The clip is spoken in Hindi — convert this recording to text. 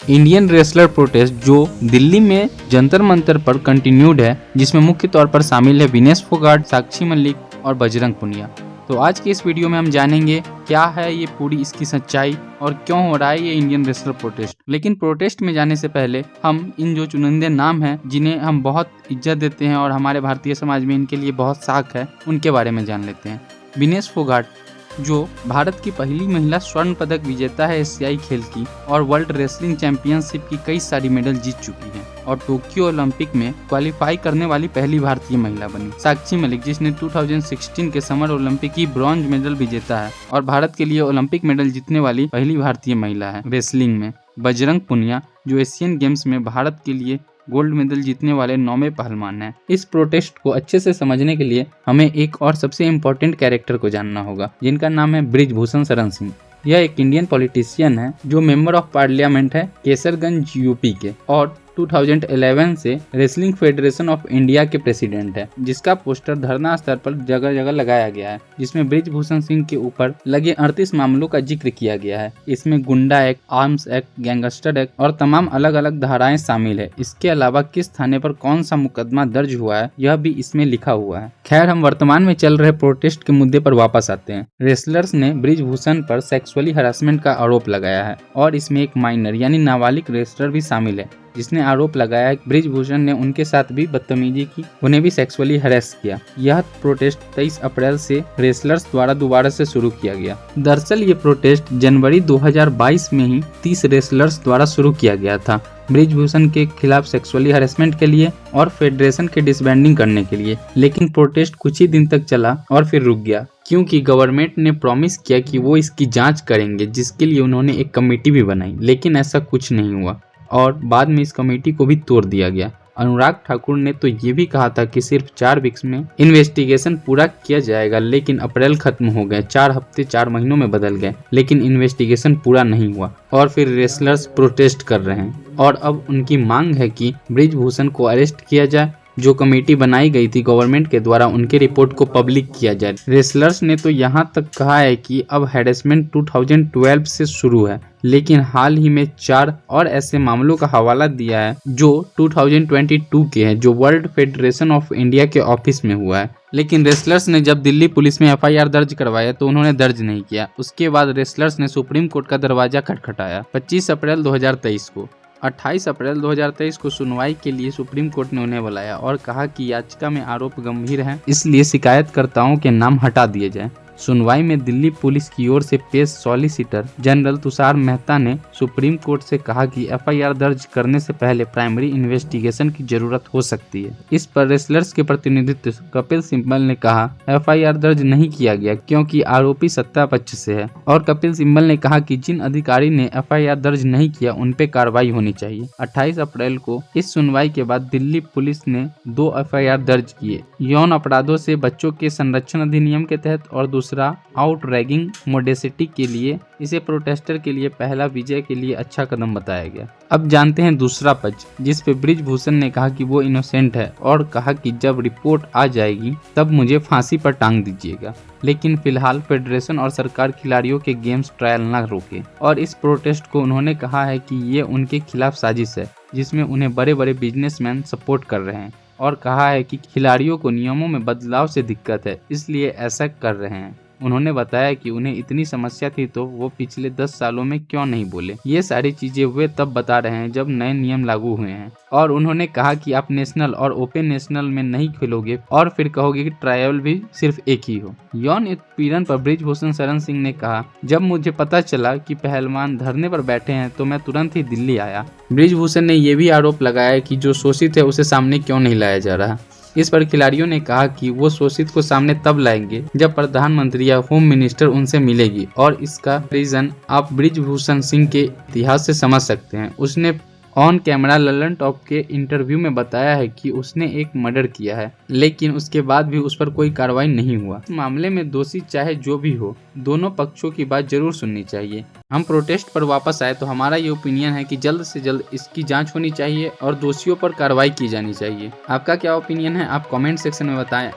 इंडियन रेसलर प्रोटेस्ट जो दिल्ली में जंतर मंतर पर कंटिन्यूड है, जिसमें मुख्य तौर पर शामिल है विनेश फोगाट, साक्षी मलिक और बजरंग पुनिया। तो आज के इस वीडियो में हम जानेंगे क्या है ये पूरी इसकी सच्चाई और क्यों हो रहा है ये इंडियन रेसलर प्रोटेस्ट। लेकिन प्रोटेस्ट में जाने से पहले हम इन जो चुनिंदे नाम हैं जिन्हें हम बहुत इज्जत देते हैं और हमारे भारतीय समाज में इनके लिए बहुत साख है, उनके बारे में जान लेते हैं। विनेश फोगाट जो भारत की पहली महिला स्वर्ण पदक विजेता है एशियाई खेल की और वर्ल्ड रेसलिंग चैंपियनशिप की कई सारी मेडल जीत चुकी हैं और टोक्यो ओलंपिक में क्वालिफाई करने वाली पहली भारतीय महिला बनी। साक्षी मलिक जिसने 2016 के समर ओलंपिक की ब्रॉन्ज मेडल विजेता है और भारत के लिए ओलंपिक मेडल जीतने वाली पहली भारतीय महिला है रेसलिंग में। बजरंग पुनिया जो एशियन गेम्स में भारत के लिए गोल्ड मेडल जीतने वाले 9वें पहलवान हैं। इस प्रोटेस्ट को अच्छे से समझने के लिए हमें एक और सबसे इम्पोर्टेंट कैरेक्टर को जानना होगा, जिनका नाम है बृजभूषण शरण सिंह। यह एक इंडियन पॉलिटिशियन है जो मेंबर ऑफ पार्लियामेंट है केसरगंज यूपी के और 2011 से रेसलिंग फेडरेशन ऑफ इंडिया के प्रेसिडेंट है, जिसका पोस्टर धरना स्तर पर जगह जगह लगाया गया है, जिसमें बृजभूषण सिंह के ऊपर लगे 38 मामलों का जिक्र किया गया है। इसमें गुंडा act, arms act, gangster act और तमाम अलग अलग धाराएं शामिल है। इसके अलावा किस थाने पर कौन सा मुकदमा दर्ज हुआ है यह भी इसमें लिखा हुआ है। खैर, हम वर्तमान में चल रहे प्रोटेस्ट के मुद्दे पर वापस आते हैं। रेसलर्स ने बृजभूषण पर सेक्सुअली हरासमेंट का आरोप लगाया है और इसमें एक माइनर यानी नाबालिग रेसलर भी शामिल है, जिसने आरोप लगाया कि बृजभूषण ने उनके साथ भी बदतमीजी की, उन्हें भी सेक्सुअली हरेस किया। यह प्रोटेस्ट 23 अप्रैल से रेसलर्स द्वारा दोबारा से शुरू किया गया। दरअसल ये प्रोटेस्ट जनवरी 2022 में ही 30 रेसलर्स द्वारा शुरू किया गया था, बृजभूषण के खिलाफ सेक्सुअली हरेसमेंट के लिए और फेडरेशन के डिसबैंडिंग करने के लिए। लेकिन प्रोटेस्ट कुछ ही दिन तक चला और फिर रुक गया, क्योंकि गवर्नमेंट ने प्रॉमिस किया कि वो इसकी जांच करेंगे, जिसके लिए उन्होंने एक कमेटी भी बनाई। लेकिन ऐसा कुछ नहीं हुआ और बाद में इस कमेटी को भी तोड़ दिया गया। अनुराग ठाकुर ने तो ये भी कहा था कि सिर्फ 4 वीक्स में इन्वेस्टिगेशन पूरा किया जाएगा, लेकिन अप्रैल खत्म हो गए, 4 हफ्ते 4 महीनों में बदल गए, लेकिन इन्वेस्टिगेशन पूरा नहीं हुआ और फिर रेसलर्स प्रोटेस्ट कर रहे हैं और अब उनकी मांग है कि बृजभूषण को अरेस्ट किया जाए। जो कमेटी बनाई गई थी गवर्नमेंट के द्वारा, उनके रिपोर्ट को पब्लिक किया जाए। रेसलर्स ने तो यहाँ तक कहा है कि अब हैरेसमेंट 2012 से शुरू है, लेकिन हाल ही में 4 और ऐसे मामलों का हवाला दिया है जो 2022 के हैं, जो वर्ल्ड फेडरेशन ऑफ इंडिया के ऑफिस में हुआ है। लेकिन रेसलर्स ने जब दिल्ली पुलिस में FIR दर्ज करवाया तो उन्होंने दर्ज नहीं किया। उसके बाद रेसलर्स ने सुप्रीम कोर्ट का दरवाजा खटखटाया 25 अप्रैल 2023 को। 28 अप्रैल 2023 को सुनवाई के लिए सुप्रीम कोर्ट ने उन्हें बुलाया और कहा कि याचिका में आरोप गंभीर हैं, इसलिए शिकायतकर्ताओं के नाम हटा दिए जाएं। सुनवाई में दिल्ली पुलिस की ओर से पेश सॉलिसिटर जनरल तुषार मेहता ने सुप्रीम कोर्ट से कहा कि FIR दर्ज करने से पहले प्राइमरी इन्वेस्टिगेशन की जरूरत हो सकती है। इस पर रेसलर्स के प्रतिनिधित्व कपिल सिब्बल ने कहा FIR दर्ज नहीं किया गया क्योंकि आरोपी सत्ता पक्ष से है और कपिल सिब्बल ने कहा कि जिन अधिकारी ने FIR दर्ज नहीं किया उन पे कार्रवाई होनी चाहिए। 28 अप्रैल को इस सुनवाई के बाद दिल्ली पुलिस ने 2 FIR दर्ज किए, यौन अपराधों से बच्चों के संरक्षण अधिनियम के तहत और दूसरा आउट रैगिंग मोडेसिटी के लिए। इसे प्रोटेस्टर के लिए पहला विजय के लिए अच्छा कदम बताया गया। अब जानते हैं दूसरा पक्ष, जिस पे बृजभूषण ने कहा कि वो इनोसेंट है और कहा कि जब रिपोर्ट आ जाएगी तब मुझे फांसी पर टांग दीजिएगा। लेकिन फिलहाल फेडरेशन और सरकार खिलाड़ियों के गेम्स ट्रायल न रोके और इस प्रोटेस्ट को उन्होंने कहा है कि ये उनके खिलाफ साजिश है, जिसमें उन्हें बड़े बड़े बिजनेसमैन सपोर्ट कर रहे हैं और कहा है कि खिलाड़ियों को नियमों में बदलाव से दिक्कत है, इसलिए ऐसा कर रहे हैं। उन्होंने बताया कि उन्हें इतनी समस्या थी तो वो पिछले 10 सालों में क्यों नहीं बोले। ये सारी चीजें वे तब बता रहे हैं जब नए नियम लागू हुए हैं और उन्होंने कहा कि आप नेशनल और ओपन नेशनल में नहीं खेलोगे और फिर कहोगे कि ट्रायल भी सिर्फ एक ही हो। यौन उत्पीड़न पर बृजभूषण शरण सिंह ने कहा, जब मुझे पता चला कि पहलवान धरने पर बैठे हैं तो मैं तुरंत ही दिल्ली आया। बृजभूषण ने यह भी आरोप लगाया कि जो शोषित है उसे सामने क्यों नहीं लाया जा रहा। इस पर खिलाड़ियों ने कहा कि वो शोषित को सामने तब लाएंगे जब प्रधानमंत्री या होम मिनिस्टर उनसे मिलेगी और इसका रीजन आप बृजभूषण सिंह के इतिहास से समझ सकते हैं। उसने ऑन कैमरा ललन टॉप के इंटरव्यू में बताया है कि उसने एक मर्डर किया है, लेकिन उसके बाद भी उस पर कोई कार्रवाई नहीं हुआ। इस मामले में दोषी चाहे जो भी हो, दोनों पक्षों की बात जरूर सुननी चाहिए। हम प्रोटेस्ट पर वापस आए तो हमारा ये ओपिनियन है कि जल्द से जल्द इसकी जांच होनी चाहिए और दोषियों पर कार्रवाई की जानी चाहिए। आपका क्या ओपिनियन है, आप कमेंट सेक्शन में बताएं।